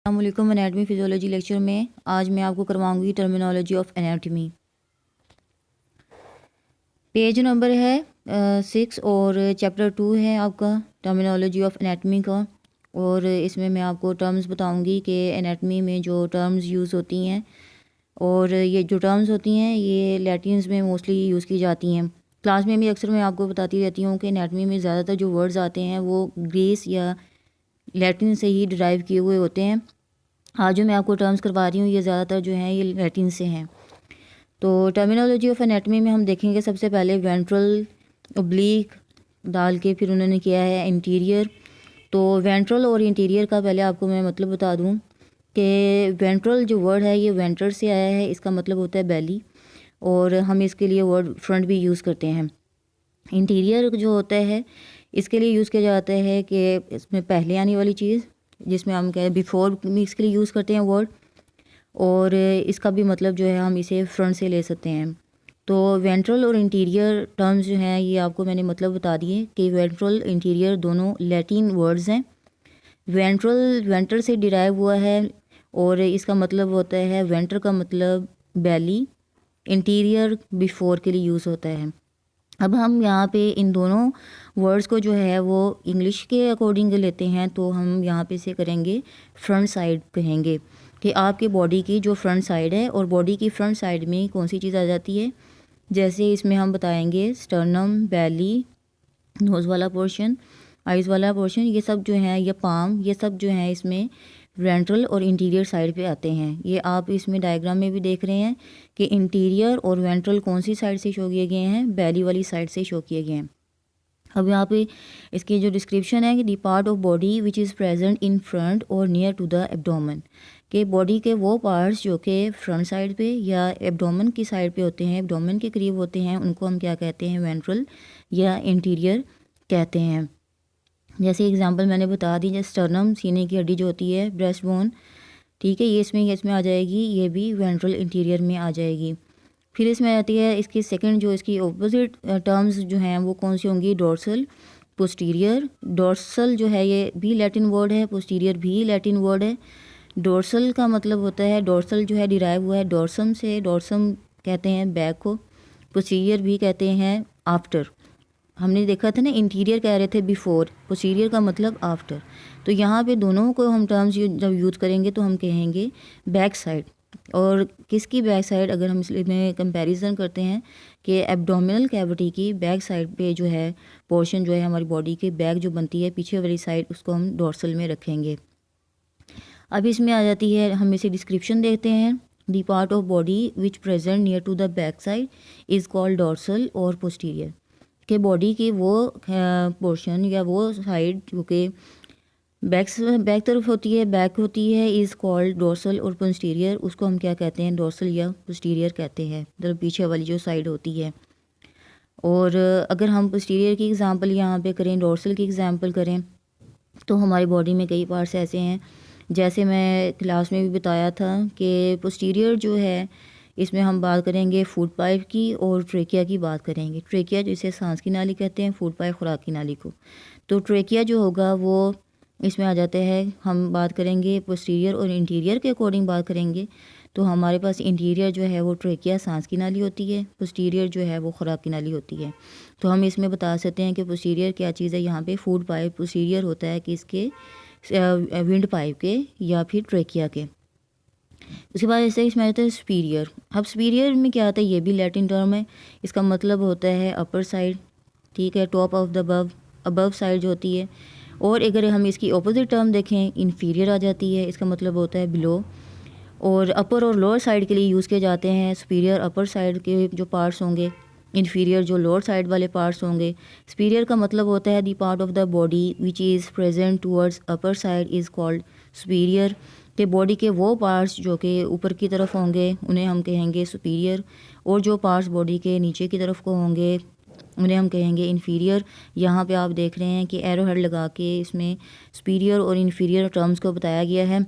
अस्सलामुअलैकुम। Anatomy physiology lecture में आज मैं आपको करवाऊंगी terminology of anatomy. Page number है 6 और चैप्टर 2 है आपका टर्मिनोलॉजी ऑफ एनाटमी का। और इसमें मैं आपको टर्म्स बताऊंगी कि एनाटमी में जो टर्म्स यूज़ होती हैं, और ये जो टर्म्स होती हैं ये लैटिन्स में मोस्टली यूज़ की जाती हैं। क्लास में भी अक्सर मैं आपको बताती रहती हूँ कि एनाटमी में ज़्यादातर जो वर्ड्स आते हैं वो ग्रीस या लैटिन से ही डिराइव किए हुए होते हैं। आज जो मैं आपको टर्म्स करवा रही हूँ ये ज़्यादातर जो हैं ये लैटिन से हैं। तो टर्मिनोलॉजी ऑफ एनाटमी में हम देखेंगे सबसे पहले वेंट्रल ओब्लीक डाल के फिर उन्होंने किया है इंटीरियर। तो वेंट्रल और इंटीरियर का पहले आपको मैं मतलब बता दूँ कि वेंट्रल जो वर्ड है ये वेंटर से आया है, इसका मतलब होता है बेली, और हम इसके लिए वर्ड फ्रंट भी यूज़ करते हैं। इंटीरियर जो होता है इसके लिए यूज़ किया जाता है कि इसमें पहले आने वाली चीज़, जिसमें हम कहें बिफोर इसके लिए यूज़ करते हैं वर्ड, और इसका भी मतलब जो है हम इसे फ्रंट से ले सकते हैं। तो वेंट्रल और इंटीरियर टर्म्स जो हैं ये आपको मैंने मतलब बता दिए कि वेंट्रल इंटीरियर दोनों लैटिन वर्ड्स हैं। वेंट्रल वेंटर से डिराइव हुआ है और इसका मतलब होता है, वेंटर का मतलब बेली, इंटीरियर बिफोर के लिए यूज़ होता है। अब हम यहाँ पे इन दोनों वर्ड्स को जो है वो इंग्लिश के अकॉर्डिंग लेते हैं, तो हम यहाँ पे से करेंगे फ्रंट साइड कहेंगे कि आपके बॉडी की जो फ्रंट साइड है, और बॉडी की फ्रंट साइड में कौन सी चीज़ आ जाती है, जैसे इसमें हम बताएंगे स्टर्नम, बेली, नोज़ वाला पोर्शन, आइज़ वाला पोर्शन, ये सब जो है, ये पाम, ये सब जो है इसमें वेंट्रल और इंटीरियर साइड पे आते हैं। ये आप इसमें डायग्राम में भी देख रहे हैं कि इंटीरियर और वेंट्रल कौन सी साइड से शो किए गए हैं, बेली वाली साइड से शो किए गए हैं। अब यहाँ पे इसकी जो डिस्क्रिप्शन है कि दी part of body which is present in front और नियर टू द एब्डोमेन, के बॉडी के वो पार्ट्स जो कि फ्रंट साइड पे या एब्डोमेन की साइड पे होते हैं, एब्डोमेन के करीब होते हैं, उनको हम क्या कहते हैं, वेंट्रल या इंटीरियर कहते हैं। जैसे एग्जांपल मैंने बता दी, जैसे स्टर्नम सीने की हड्डी जो होती है, ब्रेस्ट बोन, ठीक है, ये इसमें आ जाएगी, ये भी वेंट्रल इंटीरियर में आ जाएगी। फिर इसमें आती है इसकी सेकंड, जो इसकी ऑपोजिट टर्म्स जो हैं वो कौन सी होंगी, डोर्सल, पोस्टीरियर। डोर्सल जो है ये भी लैटिन वर्ड है, पोस्टीरियर भी लैटिन वर्ड है। डोर्सल का मतलब होता है, डोर्सल जो है डिराइव हुआ है डोर्सम से, डोर्सम कहते हैं बैक को, पोस्टीरियर भी कहते हैं आफ्टर। हमने देखा था ना, इंटीरियर कह रहे थे बिफोर, पोस्टीरियर का मतलब आफ्टर। तो यहाँ पे दोनों को हम टर्म्स जब यूज़ करेंगे तो हम कहेंगे बैक साइड। और किसकी बैक साइड, अगर हम इसमें कंपैरिजन करते हैं कि एब्डोमिनल कैविटी की बैक साइड पे जो है पोर्शन जो है हमारी बॉडी के बैक जो बनती है पीछे वाली साइड, उसको हम डोर्सल में रखेंगे। अब इसमें आ जाती है, हम इसे डिस्क्रिप्शन देखते हैं। The part of body which present near to the back side is called dorsal और पोस्टीरियर, के बॉडी की वो पोर्शन या वो साइड जो कि बैक तरफ होती है, बैक होती है, इज़ कॉल्ड डोर्सल, और पोस्टीरियर उसको हम क्या कहते हैं, डोर्सल या पोस्टीरियर कहते हैं, मतलब पीछे वाली जो साइड होती है। और अगर हम पोस्टीरियर की एग्जांपल यहाँ पे करें, डोर्सल की एग्जांपल करें, तो हमारी बॉडी में कई पार्ट्स ऐसे हैं, जैसे मैं क्लास में भी बताया था कि पोस्टीरियर जो है इसमें हम बात करेंगे फूड पाइप की और ट्रेकिया की बात करेंगे। ट्रेकिया जिसे सांस की नाली कहते हैं, फूड पाइप खुराक की नाली को। तो ट्रेकिया जो होगा वो इसमें आ जाते हैं, हम बात करेंगे पोस्टीरियर और इंटीरियर के अकॉर्डिंग बात करेंगे। तो हमारे पास इंटीरियर जो है वो ट्रेकिया सांस की नाली होती है, पोस्टीरियर जो है वो खुराक की नाली होती है। तो हम इसमें बता सकते हैं कि पोस्टीरियर क्या चीज़ है, यहाँ पे फूड पाइप पोस्टीरियर होता है कि इसके विंड पाइप के या फिर ट्रेकिया के। उसके बाद ऐसे इसमें आता है सुपीरियर। अब सुपीरियर में क्या आता है, ये भी लैटिन टर्म है, इसका मतलब होता है अपर साइड, ठीक है, top of the above side जो होती है। और अगर हम इसकी ऑपोजिट टर्म देखें, इन्फीरियर आ जाती है, इसका मतलब होता है बिलो। और अपर और लोअर साइड के लिए यूज़ किए जाते हैं। सुपीरियर अपर साइड के जो पार्ट्स होंगे, इन्फीरियर जो लोअर साइड वाले पार्ट्स होंगे। सुपीरियर का मतलब होता है दी part of the body which is present towards upper side is called superior, के बॉडी के वो पार्ट्स जो कि ऊपर की तरफ होंगे उन्हें हम कहेंगे सुपीरियर, और जो पार्ट्स बॉडी के नीचे की तरफ को होंगे उन्हें हम कहेंगे इन्फीरियर। यहाँ पे आप देख रहे हैं कि एरो हेड लगा के इसमें सुपीरियर और इन्फीरियर टर्म्स को बताया गया है।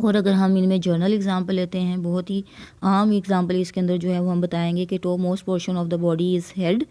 और अगर हम इनमें जर्नल एग्जांपल लेते हैं, बहुत ही आम एग्जांपल इसके अंदर जो है वो हम बताएंगे कि top most portion of the body is head,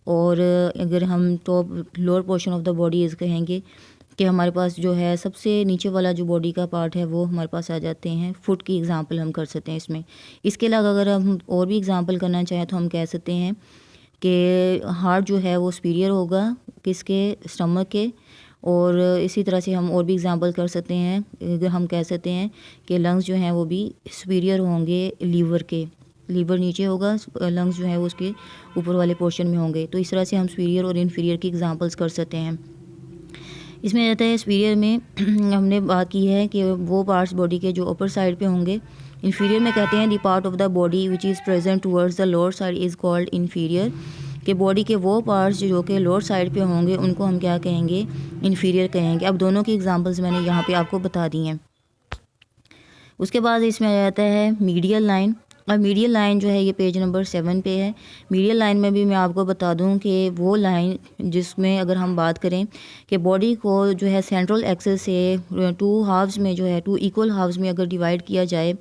और अगर हम top lower portion of the body is कहेंगे कि हमारे पास जो है सबसे नीचे वाला जो बॉडी का पार्ट है वो हमारे पास आ जाते हैं। फुट की एग्ज़ाम्पल हम कर सकते हैं इसमें। इसके अलावा अगर हम और भी एग्ज़ाम्पल करना चाहें तो हम कह सकते हैं कि हार्ट जो है वो सुपीरियर होगा किसके, स्टमक के। और इसी तरह से हम और भी एग्ज़ाम्पल कर सकते हैं। अगर हम कह सकते हैं कि लंग्स जो हैं वो भी सुपीरियर होंगे लीवर के, लीवर नीचे होगा, लंग्स जो है वो उसके ऊपर वाले पोर्शन में होंगे। तो इस तरह से हम सुपीरियर और इन्फीरियर की एग्ज़ाम्पल्स कर सकते हैं। इसमें रहता है सुपीरियर में हमने बात की है कि वो पार्ट्स बॉडी के जो अपर साइड पे होंगे। इन्फीरियर में कहते हैं the part of the body which is present towards the lower side is called inferior. कि बॉडी के वो पार्ट्स जो कि लोअर साइड पे होंगे उनको हम क्या कहेंगे, इन्फीरियर कहेंगे। अब दोनों की एग्जांपल्स मैंने यहाँ पे आपको बता दी हैं। उसके बाद इसमें आ जाता है मीडियल लाइन। और मीडियल लाइन जो है ये पेज नंबर 7 पे है। मीडियल लाइन में भी मैं आपको बता दूं कि वो लाइन जिसमें अगर हम बात करें कि बॉडी को जो है सेंट्रल एक्सिस से टू हाफ्स में जो है, टू इक्वल हाफ्स में अगर डिवाइड किया जाए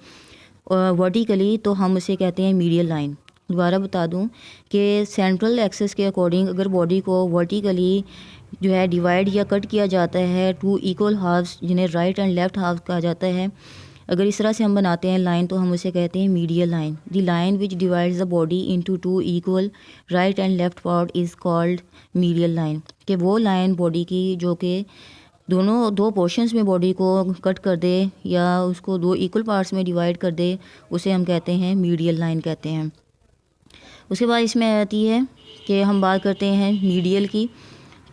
वर्टिकली तो हम उसे कहते हैं मीडियल लाइन। दोबारा बता दूं कि सेंट्रल एक्सिस के अकॉर्डिंग अगर बॉडी को वर्टिकली जो है डिवाइड या कट किया जाता है टू इक्वल हाफ्स, जिन्हें राइट एंड लेफ्ट हाफ कहा जाता है, अगर इस तरह से हम बनाते हैं लाइन तो हम उसे कहते हैं medial line. The line which divides the body into two equal right and left part is called medial line. कि वो लाइन बॉडी की जो कि दोनों दो पोर्शंस में बॉडी को कट कर दे या उसको दो इक्वल पार्ट्स में डिवाइड कर दे, उसे हम कहते हैं मीडियल लाइन कहते हैं। उसके बाद इसमें आती है कि हम बात करते हैं मीडियल की।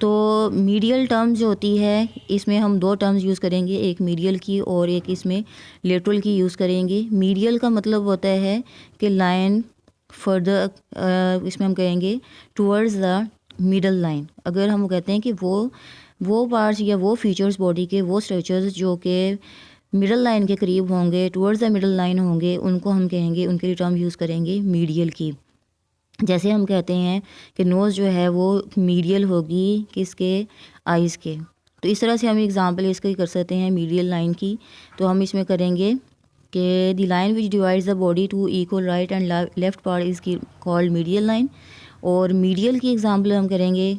तो मीडियल टर्म्स जो होती है इसमें हम दो टर्म्स यूज़ करेंगे, एक मीडियल की और एक इसमें लेटरल की यूज़ करेंगे। मीडियल का मतलब होता है कि लाइन फर्दर, इसमें हम कहेंगे टुवर्ड्स द मिडल लाइन। अगर हम कहते हैं कि वो पार्ट्स या वो फीचर्स बॉडी के, वो स्ट्रक्चर्स जो कि मिडल लाइन के करीब होंगे, टुवर्ड्स द मिडल लाइन होंगे, उनको हम कहेंगे, उनके लिए टर्म यूज़ करेंगे मीडियल की। जैसे हम कहते हैं कि नोज़ जो है वो मीडियल होगी किसके, आइज़ के। तो इस तरह से हम एग्जांपल इसकी कर सकते हैं मीडियल लाइन की। तो हम इसमें करेंगे कि the line which divides the body to equal right and left part is called medial line. और मीडियल की एग्जांपल हम करेंगे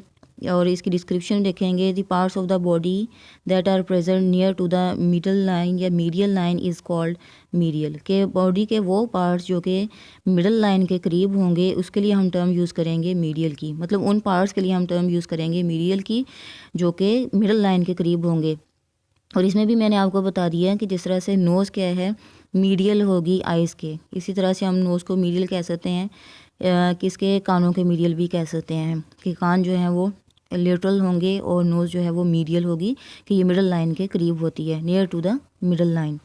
और इसकी डिस्क्रिप्शन देखेंगे। The parts of the body that are present near to the middle line या medial line is called medial. के body के वो पार्ट्स जो कि मिडल लाइन के करीब होंगे उसके लिए हम टर्म यूज़ करेंगे मीडियल की। मतलब उन पार्ट्स के लिए हम टर्म यूज़ करेंगे मीडियल की जो कि मिडल लाइन के करीब होंगे। और इसमें भी मैंने आपको बता दिया है कि जिस तरह से नोज़ क्या है, मीडियल होगी आइज़ के, इसी तरह से हम नोज़ को मीडियल कह सकते हैं। किसके, कानों के मीडियल भी कह सकते हैं कि कान जो हैं वो लेटरल होंगे और नोज़ जो है वो मीडियल होगी कि ये मिडल लाइन के करीब होती है, near to the middle line.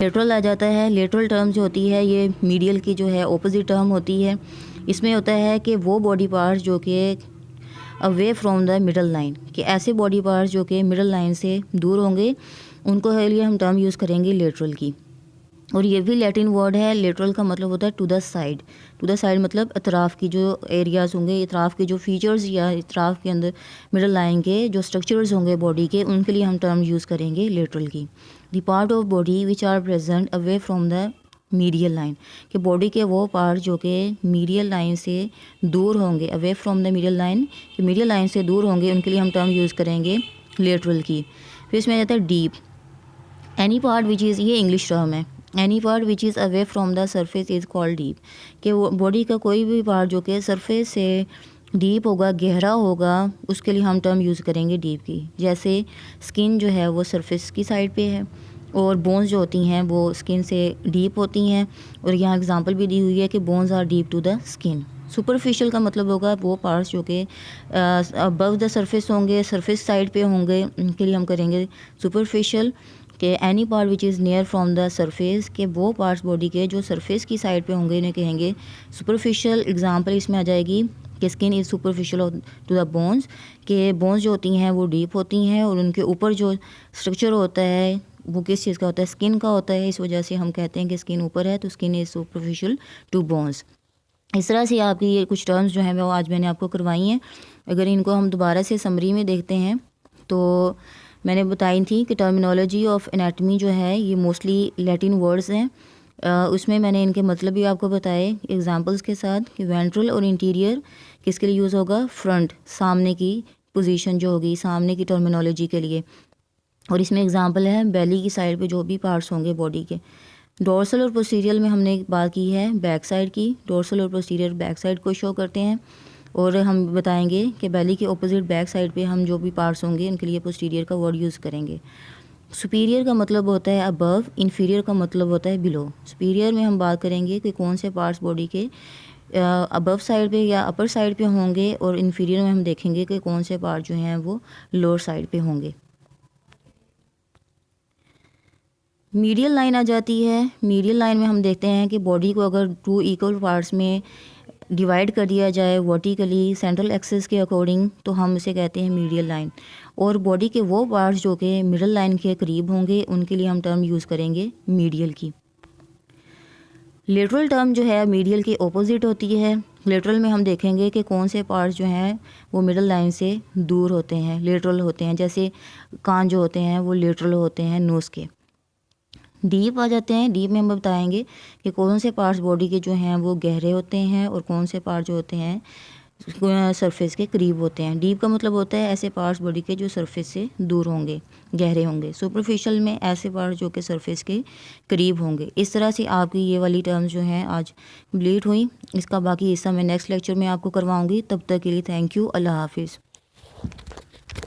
Lateral आ जाता है। लेटरल टर्म जो होती है ये मीडियल की जो है ऑपोजिट टर्म होती है। इसमें होता है कि वो बॉडी पार्ट्स जो कि away from the middle line, कि ऐसे बॉडी पार्ट्स जो कि मिडल लाइन से दूर होंगे उनको के लिए हम टर्म यूज़ करेंगे लेटरल की। और ये भी लैटिन वर्ड है। लेटरल का मतलब होता है to the side. To the side मतलब अतराफ़ की जो एरियाज़ होंगे, अतराफ़ के जो फीचर्स या अतराफ़ के अंदर मिडल लाइन के जो स्ट्रक्चर्स होंगे बॉडी के, उनके लिए हम टर्म यूज़ करेंगे लेटरल की। The part of body which are present away from the medial line, कि बॉडी के वो पार्ट जो कि मीडियल लाइन से दूर होंगे, away from the medial line, कि मीडियल लाइन से दूर होंगे, उनके लिए हम टर्म यूज़ करेंगे लेटरल की। फिर इसमें आता है deep. Any part which is, ये इंग्लिश टर्म है, any part which is away from the surface is called deep. कि वो बॉडी का कोई भी पार्ट जो कि सरफेस से डीप होगा, गहरा होगा, उसके लिए हम टर्म यूज़ करेंगे डीप की। जैसे स्किन जो है वो सरफेस की साइड पे है और बोन्स जो होती हैं वो स्किन से डीप होती हैं। और यहाँ एग्जांपल भी दी हुई है कि bones are deep to the skin. Superficial का मतलब होगा वो पार्ट्स जो कि अबव द सरफेस होंगे, सरफेस साइड पे होंगे, उनके लिए हम करेंगे सुपरफिशियल। कि any part which is near from the surface, के वो पार्ट्स बॉडी के जो सरफेस की साइड पे होंगे इन्हें कहेंगे सुपरफिशियल। एग्जांपल इसमें आ जाएगी कि skin is superficial to the bones, के बोन्स जो होती हैं वो डीप होती हैं और उनके ऊपर जो स्ट्रक्चर होता है वो किस चीज़ का होता है, स्किन का होता है। इस वजह से हम कहते हैं कि स्किन ऊपर है तो skin is superficial to bones. इस तरह से आपकी ये कुछ टर्म्स जो हैं वो आज मैंने आपको करवाई हैं। अगर इनको हम दोबारा से समरी में देखते हैं तो मैंने बताई थी कि टर्मिनोलॉजी ऑफ एनाटमी जो है ये मोस्टली लैटिन वर्ड्स हैं। उसमें मैंने इनके मतलब भी आपको बताए एग्जांपल्स के साथ कि वेंट्रल और इंटीरियर किसके लिए यूज़ होगा, फ्रंट, सामने की पोजीशन जो होगी सामने की टर्मिनोलॉजी के लिए। और इसमें एग्जांपल है बेली की साइड पे जो भी पार्ट्स होंगे बॉडी के। डोर्सल और पोस्टीरियर में हमने एक बात की है बैक साइड की। डोर्सल और पोस्टीरियर बैक साइड को शो करते हैं, और हम बताएंगे कि बेली के ऑपोजिट बैक साइड पे हम जो भी पार्ट्स होंगे उनके लिए पोस्टीरियर का वर्ड यूज़ करेंगे। सुपीरियर का मतलब होता है अबव, इन्फीरियर का मतलब होता है बिलो। सुपीरियर में हम बात करेंगे कि कौन से पार्ट्स बॉडी के अबव साइड पे या अपर साइड पे होंगे, और इन्फीरियर में हम देखेंगे कि कौन से पार्ट जो हैं वो लोअर साइड पे होंगे। मीडियल लाइन आ जाती है। मीडियल लाइन में हम देखते हैं कि बॉडी को अगर 2 इक्वल पार्ट्स में डिवाइड कर दिया जाए वर्टिकली सेंट्रल एक्सिस के अकॉर्डिंग, तो हम इसे कहते हैं मीडियल लाइन। और बॉडी के वो पार्ट्स जो कि मिडल लाइन के करीब होंगे उनके लिए हम टर्म यूज़ करेंगे मीडियल की। लेटरल टर्म जो है मीडियल के ऑपोजिट होती है। लेटरल में हम देखेंगे कि कौन से पार्ट्स जो हैं वो मिडल लाइन से दूर होते हैं, लेटरल होते हैं। जैसे कान जो होते हैं वो लेटरल होते हैं नोज़ के। डीप आ जाते हैं। डीप में हम बताएंगे कि कौन से पार्ट्स बॉडी के जो हैं वो गहरे होते हैं, और कौन से पार्ट जो होते हैं सरफेस के करीब होते हैं। डीप का मतलब होता है ऐसे पार्ट्स बॉडी के जो सरफेस से दूर होंगे, गहरे होंगे। सुपरफिशियल में ऐसे पार्ट्स जो कि सरफेस के करीब होंगे। इस तरह से आपकी ये वाली टर्म्स जो हैं आज कंप्लीट हुई। इसका बाकी हिस्सा मैं नेक्स्ट लेक्चर में आपको करवाऊँगी। तब तक के लिए थैंक यू। अल्लाह हाफिज़।